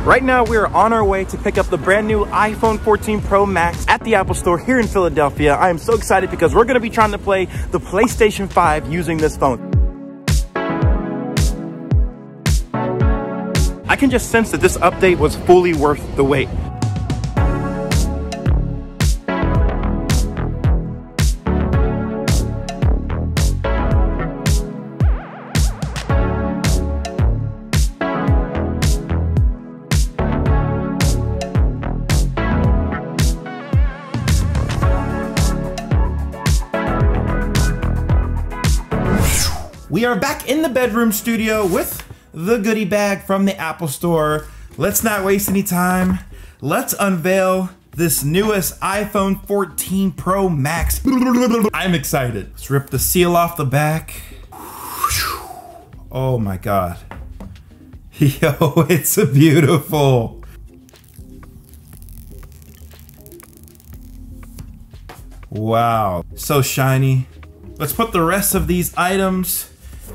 Right now, we are on our way to pick up the brand new iPhone 14 Pro Max at the Apple Store here in Philadelphia. I am so excited because we're gonna be trying to play the PlayStation 5 using this phone. I can just sense that this update was fully worth the wait. We are back in the bedroom studio with the goodie bag from the Apple Store. Let's not waste any time. Let's unveil this newest iPhone 14 Pro Max. I'm excited. Let's rip the seal off the back. Oh my God. Yo, it's beautiful. Wow, so shiny. Let's put the rest of these items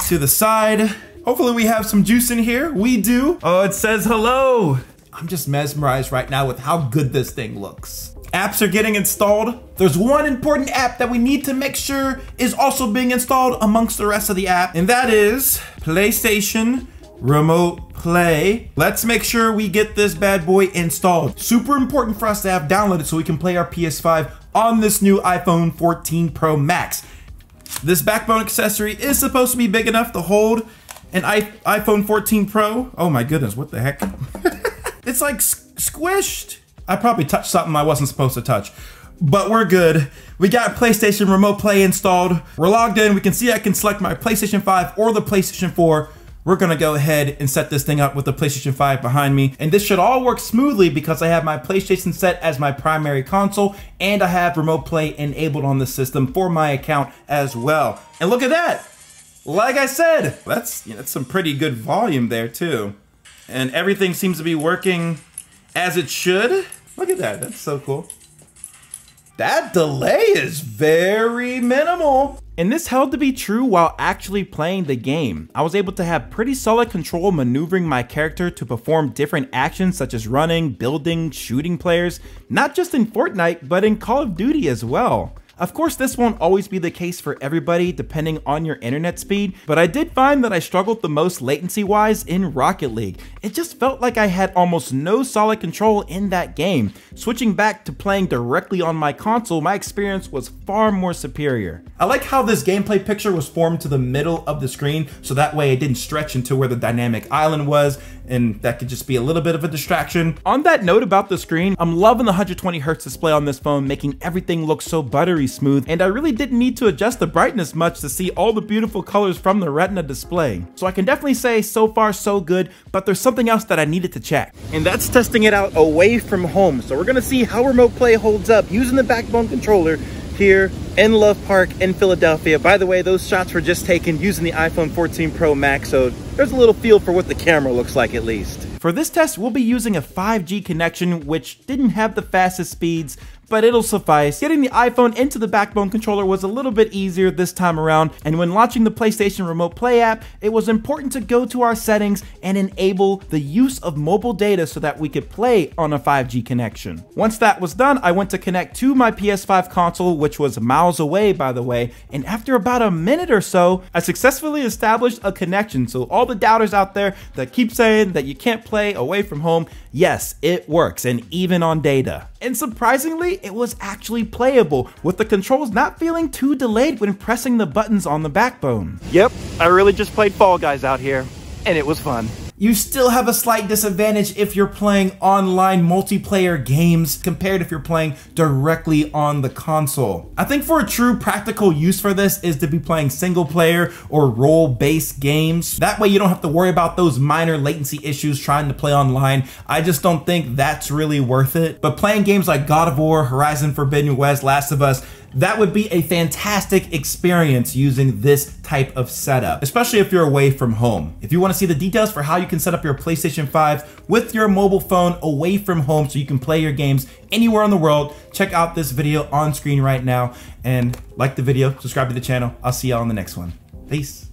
to the side. Hopefully we have some juice in here. We do. Oh, it says hello. I'm just mesmerized right now with how good this thing looks. Apps are getting installed. There's one important app that we need to make sure is also being installed amongst the rest of the app, and that is PlayStation Remote Play. Let's make sure we get this bad boy installed. Super important for us to have downloaded so we can play our PS5 on this new iPhone 14 Pro Max. This backbone accessory is supposed to be big enough to hold an iPhone 14 Pro. Oh my goodness, what the heck? It's like squished. I probably touched something I wasn't supposed to touch, but we're good. We got PlayStation Remote Play installed. We're logged in. We can see I can select my PlayStation 5 or the PlayStation 4. We're gonna go ahead and set this thing up with the PlayStation 5 behind me. And this should all work smoothly because I have my PlayStation set as my primary console and I have Remote Play enabled on the system for my account as well. And look at that. Like I said, that's some pretty good volume there too. And everything seems to be working as it should. Look at that, that's so cool. That delay is very minimal. And this held to be true while actually playing the game. I was able to have pretty solid control maneuvering my character to perform different actions such as running, building, shooting players, not just in Fortnite, but in Call of Duty as well. Of course, this won't always be the case for everybody depending on your internet speed, but I did find that I struggled the most latency-wise in Rocket League. It just felt like I had almost no solid control in that game. Switching back to playing directly on my console, my experience was far more superior. I like how this gameplay picture was formed to the middle of the screen, so that way it didn't stretch into where the dynamic island was, and that could just be a little bit of a distraction. On that note about the screen, I'm loving the 120 Hz display on this phone, making everything look so buttery smooth, and I really didn't need to adjust the brightness much to see all the beautiful colors from the Retina display. So I can definitely say so far so good, but there's something else that I needed to check. And that's testing it out away from home. So we're gonna see how Remote Play holds up using the backbone controller here in Love Park in Philadelphia. By the way, those shots were just taken using the iPhone 14 Pro Max, so there's a little feel for what the camera looks like at least. For this test, we'll be using a 5G connection, which didn't have the fastest speeds, but it'll suffice. Getting the iPhone into the backbone controller was a little bit easier this time around, and when launching the PlayStation Remote Play app, it was important to go to our settings and enable the use of mobile data so that we could play on a 5G connection. Once that was done, I went to connect to my PS5 console, which was miles away, by the way, and after about a minute or so, I successfully established a connection. So all the doubters out there that keep saying that you can't play away from home, yes, it works, and even on data. And surprisingly, it was actually playable, with the controls not feeling too delayed when pressing the buttons on the backbone. Yep, I really just played Fall Guys out here, and it was fun. You still have a slight disadvantage if you're playing online multiplayer games compared if you're playing directly on the console. I think for a true practical use for this is to be playing single player or role-based games. That way you don't have to worry about those minor latency issues trying to play online. I just don't think that's really worth it. But playing games like God of War, Horizon Forbidden West, Last of Us, that would be a fantastic experience using this type of setup, especially if you're away from home. If you want to see the details for how you can set up your PlayStation 5 with your mobile phone away from home so you can play your games anywhere in the world, check out this video on screen right now and like the video, subscribe to the channel. I'll see y'all on the next one. Peace.